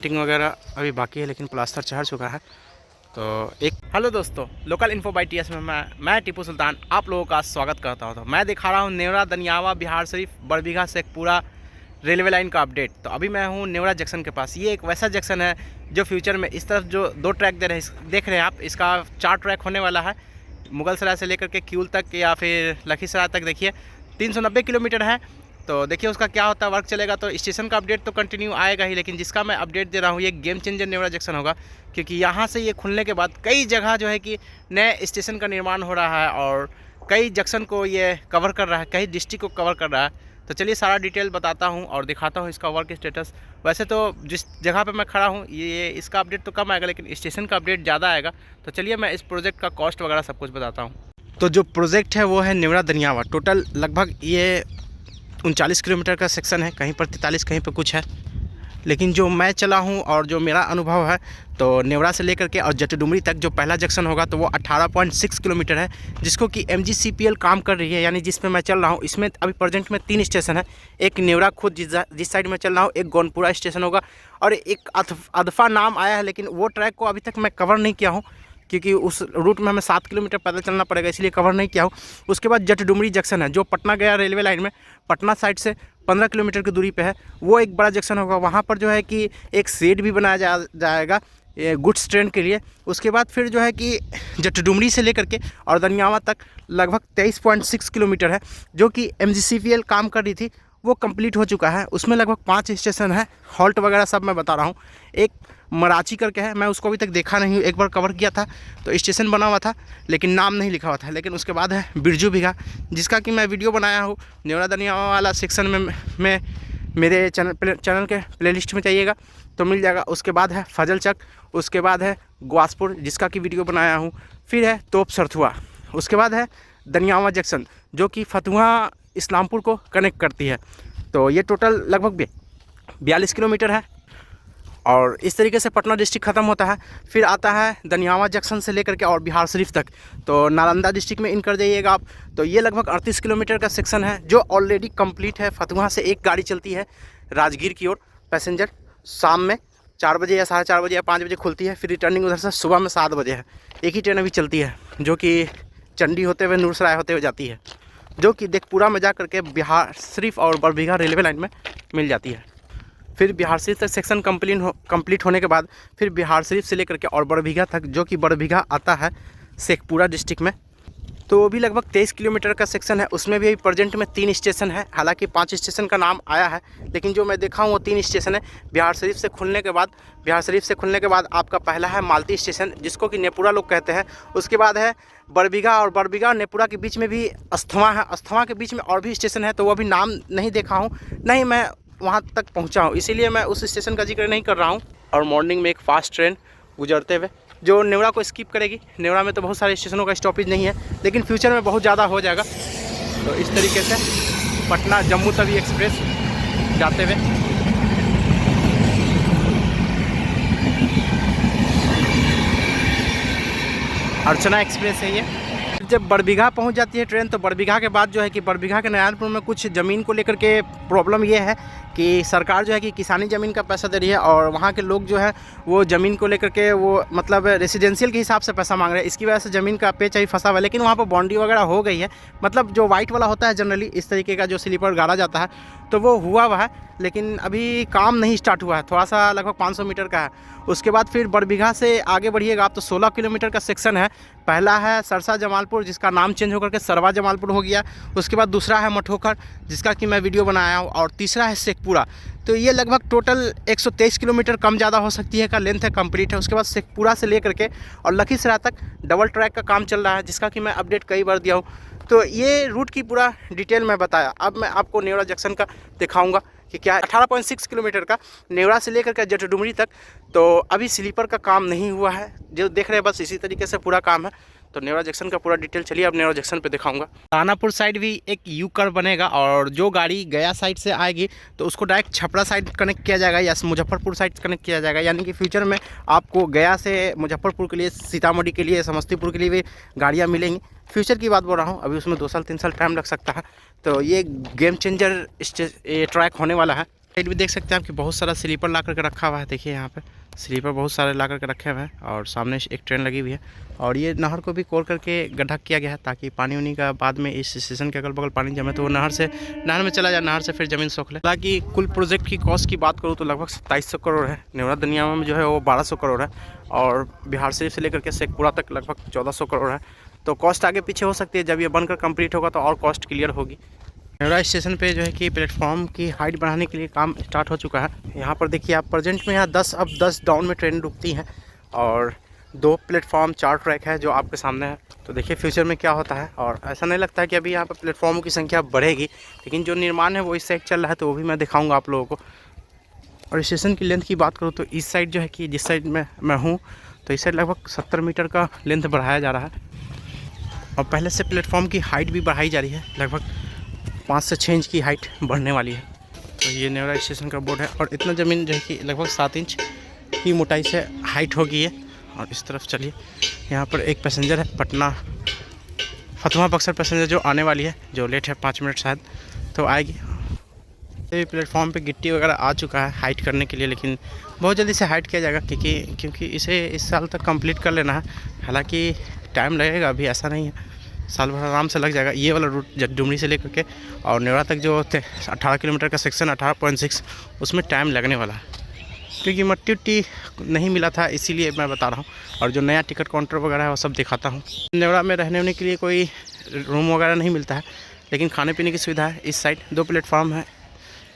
Fitting वगैरह अभी बाकी है लेकिन प्लास्टर चढ़ चुका है। तो एक हेलो दोस्तों, लोकल इन्फो बाई टीएस में मैं टीपू सुल्तान आप लोगों का स्वागत करता हूं। तो मैं दिखा रहा हूं नेवरा दनियावा बिहार शरीफ बड़बीघा से एक पूरा रेलवे लाइन का अपडेट। तो अभी मैं हूं नेवरा जंक्शन के पास। ये एक वैसा जंक्शन है जो फ्यूचर में इस तरफ जो 2 ट्रैक देख रहे हैं आप, इसका 4 ट्रैक होने वाला है। मुगलसराय से लेकर के क्यूल तक या फिर लखीसराय तक देखिए 390 किलोमीटर है। तो देखिए उसका क्या होता है, वर्क चलेगा तो स्टेशन का अपडेट तो कंटिन्यू आएगा ही, लेकिन जिसका मैं अपडेट दे रहा हूँ ये गेम चेंजर नेवरा जंक्शन होगा। क्योंकि यहाँ से ये खुलने के बाद कई जगह जो है कि नए स्टेशन का निर्माण हो रहा है और कई जंक्शन को ये कवर कर रहा है, कई डिस्ट्रिक्ट को कवर कर रहा है। तो चलिए सारा डिटेल बताता हूँ और दिखाता हूँ इसका वर्क स्टेटस। वैसे तो जिस जगह पर मैं खड़ा हूँ ये इसका अपडेट तो कम आएगा, लेकिन स्टेशन का अपडेट ज़्यादा आएगा। तो चलिए मैं इस प्रोजेक्ट का कॉस्ट वगैरह सब कुछ बताता हूँ। तो जो प्रोजेक्ट है वो है नेवरा दनियावा। टोटल लगभग ये 39 किलोमीटर का सेक्शन है, कहीं पर 43 कहीं पर कुछ है। लेकिन जो मैं चला हूं और जो मेरा अनुभव है तो नेवरा से लेकर के और जटडुमरी तक जो पहला जंक्शन होगा तो वो 18.6 किलोमीटर है, जिसको कि MGCPL काम कर रही है। यानी जिस पे मैं चल रहा हूं इसमें अभी प्रेजेंट में 3 स्टेशन है। एक नेवरा खुद जिस साइड में चल रहा हूँ, एक गौनपुरा स्टेशन होगा और एक अदफा नाम आया है, लेकिन वो ट्रैक को अभी तक मैं कवर नहीं किया हूँ क्योंकि उस रूट में हमें 7 किलोमीटर पैदल चलना पड़ेगा, इसलिए कवर नहीं किया हूँ। उसके बाद जटडुमरी जंक्शन है जो पटना गया रेलवे लाइन में, पटना साइड से 15 किलोमीटर की दूरी पे है। वो एक बड़ा जंक्शन होगा। वहाँ पर जो है कि एक शेड भी बनाया जाएगा गुड्स ट्रेन के लिए। उसके बाद फिर जो है कि जटडुमरी से लेकर के और दनियावा तक लगभग 23.6 किलोमीटर है, जो कि MGCPL काम कर रही थी वो कंप्लीट हो चुका है। उसमें लगभग 5 स्टेशन है, हॉल्ट वगैरह सब मैं बता रहा हूँ। एक मराची करके है, मैं उसको अभी तक देखा नहीं हूँ। एक बार कवर किया था तो स्टेशन बना हुआ था लेकिन नाम नहीं लिखा हुआ था। लेकिन उसके बाद है बिरजू बीघा, जिसका कि मैं वीडियो बनाया हूँ नेवरा दनियावा वाला सेक्शन में मेरे चैनल के प्लेलिस्ट में चाहिएगा तो मिल जाएगा। उसके बाद है फजलचक, उसके बाद है ग्वासपुर जिसका कि वीडियो बनाया हूँ, फिर है तोप सरथुआ, उसके बाद है दनियावा जंक्शन जो कि फतुहा इस्लामपुर को कनेक्ट करती है। तो ये टोटल लगभग 42 किलोमीटर है और इस तरीके से पटना डिस्ट्रिक्ट ख़त्म होता है। फिर आता है दनियावा जंक्शन से लेकर के और बिहार शरीफ तक, तो नालंदा डिस्ट्रिक्ट में इन कर जाइएगा आप। तो ये लगभग 38 किलोमीटर का सेक्शन है जो ऑलरेडी कंप्लीट है। फतुहा से एक गाड़ी चलती है राजगीर की ओर पैसेंजर, शाम में 4 बजे या 4:30 बजे या 5 बजे खुलती है। फिर रिटर्निंग उधर से सुबह में 7 बजे है। एक ही ट्रेन अभी चलती है जो कि चंडी होते हुए नूरसराय होते हुए जाती है, जो कि देखपुरा में जा करके बिहार शरीफ और बड़बीघा रेलवे लाइन में मिल जाती है। फिर बिहार शरीफ तक सेक्शन कंप्लीट होने के बाद फिर बिहार शरीफ से लेकर के और बड़बीघा तक, जो कि बड़बीघा आता है शेखपुरा डिस्ट्रिक्ट में, तो वो भी लगभग 23 किलोमीटर का सेक्शन है। उसमें भी प्रेजेंट में 3 स्टेशन है। हालांकि 5 स्टेशन का नाम आया है, लेकिन जो मैं देखा हूँ वो 3 स्टेशन है। बिहार शरीफ से खुलने के बाद आपका पहला है मालती स्टेशन जिसको कि नेपुरा लोग कहते हैं। उसके बाद है बड़बीघा और बड़बीघा और नेपुरा के बीच में भी अस्थवा है। अस्थवा के बीच में और भी स्टेशन है, तो वो अभी नाम नहीं देखा हूँ, नहीं मैं वहाँ तक पहुँचा हूँ, इसीलिए मैं उस स्टेशन का जिक्र नहीं कर रहा हूँ। और मॉर्निंग में एक फास्ट ट्रेन गुजरते हुए जो नेवरा को स्किप करेगी। नेवरा में तो बहुत सारे स्टेशनों का स्टॉपेज नहीं है, लेकिन फ्यूचर में बहुत ज़्यादा हो जाएगा। तो इस तरीके से पटना जम्मू तवी एक्सप्रेस जाते हुए अर्चना एक्सप्रेस है ये। जब बड़बीघा पहुंच जाती है ट्रेन तो बड़बीघा के बाद जो है कि बड़बीघा के नारायणपुर में कुछ ज़मीन को लेकर के प्रॉब्लम ये है कि सरकार जो है कि किसानी ज़मीन का पैसा दे रही है और वहाँ के लोग जो है वो ज़मीन को लेकर के वो मतलब रेसिडेंशियल के हिसाब से पैसा मांग रहे हैं। इसकी वजह से ज़मीन का पेच अभी फंसा हुआ है, लेकिन वहाँ पर बाउंड्री वगैरह हो गई है। मतलब जो वाइट वाला होता है जनरली इस तरीके का जो स्लीपर गाड़ा जाता है तो वो हुआ है, लेकिन अभी काम नहीं स्टार्ट हुआ है। थोड़ा सा लगभग 500 मीटर का है। उसके बाद फिर बड़बीघा से आगे बढ़िएगा आप तो 16 किलोमीटर का सेक्शन है। पहला है सरसा जमालपुर जिसका नाम चेंज होकर के सरवा जमालपुर हो गया। उसके बाद दूसरा है मठोखर जिसका कि मैं वीडियो बनाया हूँ, और तीसरा है शेखपुरा। तो ये लगभग टोटल 123 किलोमीटर कम ज़्यादा हो सकती है का लेंथ है, कंप्लीट है। उसके बाद शेखपुरा से लेकर के और लखीसराय तक डबल ट्रैक का काम चल रहा है, जिसका कि मैं अपडेट कई बार दिया हूँ। तो ये रूट की पूरा डिटेल मैं बताया। अब मैं आपको नेवरा जंक्शन का दिखाऊंगा कि क्या है। 18.6 किलोमीटर का नेवरा से लेकर के जटडुमरी तक। तो अभी स्लीपर का काम नहीं हुआ है, जो देख रहे हैं बस इसी तरीके से पूरा काम है। तो नेवरा जंक्शन का पूरा डिटेल चलिए अब नेवरा जंक्शन पे दिखाऊंगा। दानापुर साइड भी एक यू कर्व बनेगा और जो गाड़ी गया साइड से आएगी तो उसको डायरेक्ट छपरा साइड कनेक्ट किया जाएगा या मुजफ्फरपुर साइड कनेक्ट किया जाएगा। यानी कि फ्यूचर में आपको गया से मुजफ्फरपुर के लिए, सीतामढ़ी के लिए, समस्तीपुर के लिए भी गाड़ियाँ मिलेंगी। फ्यूचर की बात बोल रहा हूँ, अभी उसमें 2 साल 3 साल टाइम लग सकता है। तो ये गेम चेंजर ट्रैक होने वाला है। साइड भी देख सकते हैं आपकी बहुत सारा स्लीपर ला करके रखा हुआ है। देखिए यहाँ पे स्लीपर बहुत सारे ला करके रखे हुए हैं और सामने एक ट्रेन लगी हुई है। और ये नहर को भी कोर करके गड्ढा किया गया है ताकि पानी उनी का बाद में इस स्टेशन के अगल बगल पानी जमे तो वो नहर में चला जाए, नहर से फिर ज़मीन सोख ले। हालांकि कुल प्रोजेक्ट की कॉस्ट की बात करूँ तो लगभग 2700 करोड़ है। नेवरा दनियावा में जो है वो 1200 करोड़ है और बिहार शरीफ से लेकर के शेखपुरा तक लगभग 1400 करोड़ है। तो कॉस्ट आगे पीछे हो सकती है, जब ये बनकर कंप्लीट होगा तो और कॉस्ट क्लियर होगी। नेवरा स्टेशन पे जो है कि प्लेटफॉर्म की हाइट बढ़ाने के लिए काम स्टार्ट हो चुका है। यहाँ पर देखिए आप प्रेजेंट में यहाँ 10 डाउन में ट्रेन रुकती हैं और 2 प्लेटफॉर्म 4 ट्रैक है जो आपके सामने है। तो देखिए फ्यूचर में क्या होता है। और ऐसा नहीं लगता है कि अभी यहाँ पर प्लेटफॉर्मों की संख्या बढ़ेगी, लेकिन जो निर्माण है वो इस साइड चल रहा है तो वो भी मैं दिखाऊँगा आप लोगों को। और स्टेशन की लेंथ की बात करूँ तो इस साइड जो है कि जिस साइड में मैं हूँ तो इस साइड लगभग 70 मीटर का लेंथ बढ़ाया जा रहा है और पहले से प्लेटफॉर्म की हाइट भी बढ़ाई जा रही है। लगभग 5 से 6 इंच की हाइट बढ़ने वाली है। तो ये नेवरा स्टेशन का बोर्ड है और इतना ज़मीन जो है कि लगभग 7 इंच की मोटाई से हाइट हो गई है। और इस तरफ चलिए, यहाँ पर एक पैसेंजर है पटना फतुहा बक्सर पैसेंजर जो आने वाली है, जो लेट है 5 मिनट शायद तो आएगी। ये प्लेटफॉर्म पे गिट्टी वगैरह आ चुका है हाइट करने के लिए, लेकिन बहुत जल्दी से हाइट किया जाएगा क्योंकि इसे इस साल तक कंप्लीट कर लेना है। हालांकि टाइम लगेगा, अभी ऐसा नहीं है, साल भर आराम से लग जाएगा। ये वाला रूट डुमरी से लेकर के और नेवरा तक जो 18 किलोमीटर का सेक्शन 18.6 उसमें टाइम लगने वाला है क्योंकि मट्टी उट्टी नहीं मिला था, इसीलिए मैं बता रहा हूँ। और जो नया टिकट काउंटर वगैरह है वो सब दिखाता हूँ। नेवरा में रहने वहने के लिए कोई रूम वगैरह नहीं मिलता है, लेकिन खाने पीने की सुविधा है। इस साइड 2 प्लेटफॉर्म है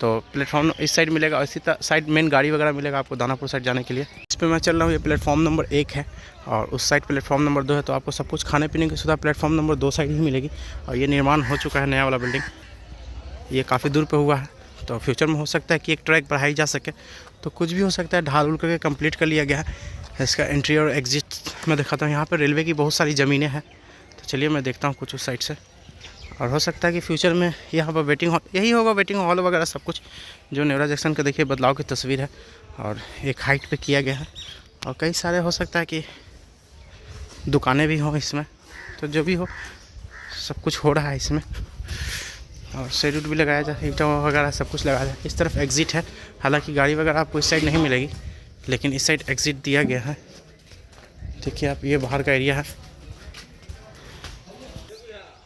तो प्लेटफॉर्म इस साइड मिलेगा और इसी साइड मेन गाड़ी वगैरह मिलेगा आपको दानापुर साइड जाने के लिए। इस पर मैं चल रहा हूँ, ये प्लेटफॉर्म नंबर 1 है और उस साइड प्लेटफॉर्म नंबर 2 है। तो आपको सब कुछ खाने पीने की सुविधा प्लेटफॉर्म नंबर 2 साइड ही मिलेगी। और ये निर्माण हो चुका है नया वाला बिल्डिंग, ये काफ़ी दूर पे हुआ है। तो फ्यूचर में हो सकता है कि एक ट्रैक बढ़ाई जा सके, तो कुछ भी हो सकता है। ढाल उल करके कंप्लीट कर लिया गया है। इसका एंट्री और एग्जिट मैं दिखाता हूँ। यहाँ पर रेलवे की बहुत सारी ज़मीनें हैं, तो चलिए मैं देखता हूँ कुछ उस साइड से। और हो सकता है कि फ्यूचर में यहाँ पर वेटिंग हॉल यही होगा, वेटिंग हॉल वगैरह सब कुछ। जो नेवरा जंक्शन का देखिए बदलाव की तस्वीर है और एक हाइट पे किया गया है और कई सारे हो सकता है कि दुकानें भी हों इसमें। तो जो भी हो सब कुछ हो रहा है इसमें। और शेड भी लगाया जाए, ईंटा वगैरह सब कुछ लगाया जाए। इस तरफ एग्ज़िट है, हालांकि गाड़ी वगैरह आपको इस साइड नहीं मिलेगी, लेकिन इस साइड एग्ज़िट दिया गया है। देखिए आप, ये बाहर का एरिया है।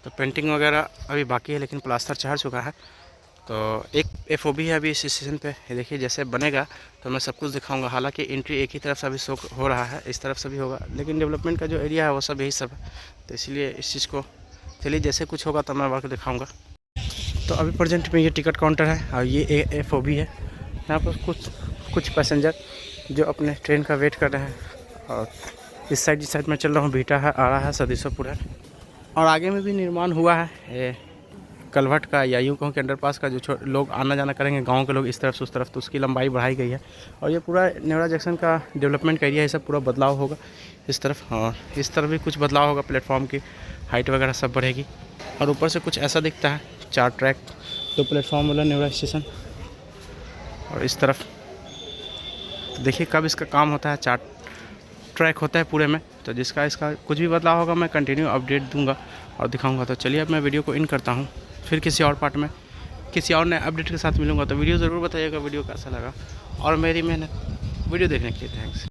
तो पेंटिंग वगैरह अभी बाकी है, लेकिन प्लास्टर चढ़ चुका है। तो एक FOB है अभी इस स्टेशन पे। ये देखिए जैसे बनेगा तो मैं सब कुछ दिखाऊंगा। हालांकि एंट्री एक ही तरफ से अभी शो हो रहा है, इस तरफ से भी होगा, लेकिन डेवलपमेंट का जो एरिया है वो सब यही सब है। तो इसलिए इस चीज़ को चलिए जैसे कुछ होगा तो मैं वर्क दिखाऊँगा। तो अभी प्रेजेंट में ये टिकट काउंटर है और ये FOB है। यहाँ पर कुछ पैसेंजर जो अपने ट्रेन का वेट कर रहे हैं। और इस साइड मैं चल रहा हूँ, बीटा है, आरा है, सदीसोपुर है। और आगे में भी निर्माण हुआ है कलभट का, या यूँ कहूँ कि अंडरपास का, जो लोग आना जाना करेंगे गांव के लोग इस तरफ से उस तरफ, तो उसकी लंबाई बढ़ाई गई है। और ये पूरा नेवरा जंक्शन का डेवलपमेंट का एरिया है, सब पूरा बदलाव होगा इस तरफ। और इस तरफ भी कुछ बदलाव होगा, प्लेटफॉर्म की हाइट वगैरह सब बढ़ेगी। और ऊपर से कुछ ऐसा दिखता है, 4 ट्रैक 2 प्लेटफॉर्म वाला नेवरा स्टेशन। और इस तरफ देखिए कब इसका काम होता है, 4 ट्रैक होता है पूरे में। तो इसका कुछ भी बदलाव होगा मैं कंटिन्यू अपडेट दूंगा और दिखाऊंगा। तो चलिए अब मैं वीडियो को इन करता हूँ, फिर किसी और पार्ट में किसी और नए अपडेट के साथ मिलूंगा। तो वीडियो ज़रूर बताइएगा वीडियो कैसा लगा, और मेरी मेहनत वीडियो देखने के लिए थैंक्स।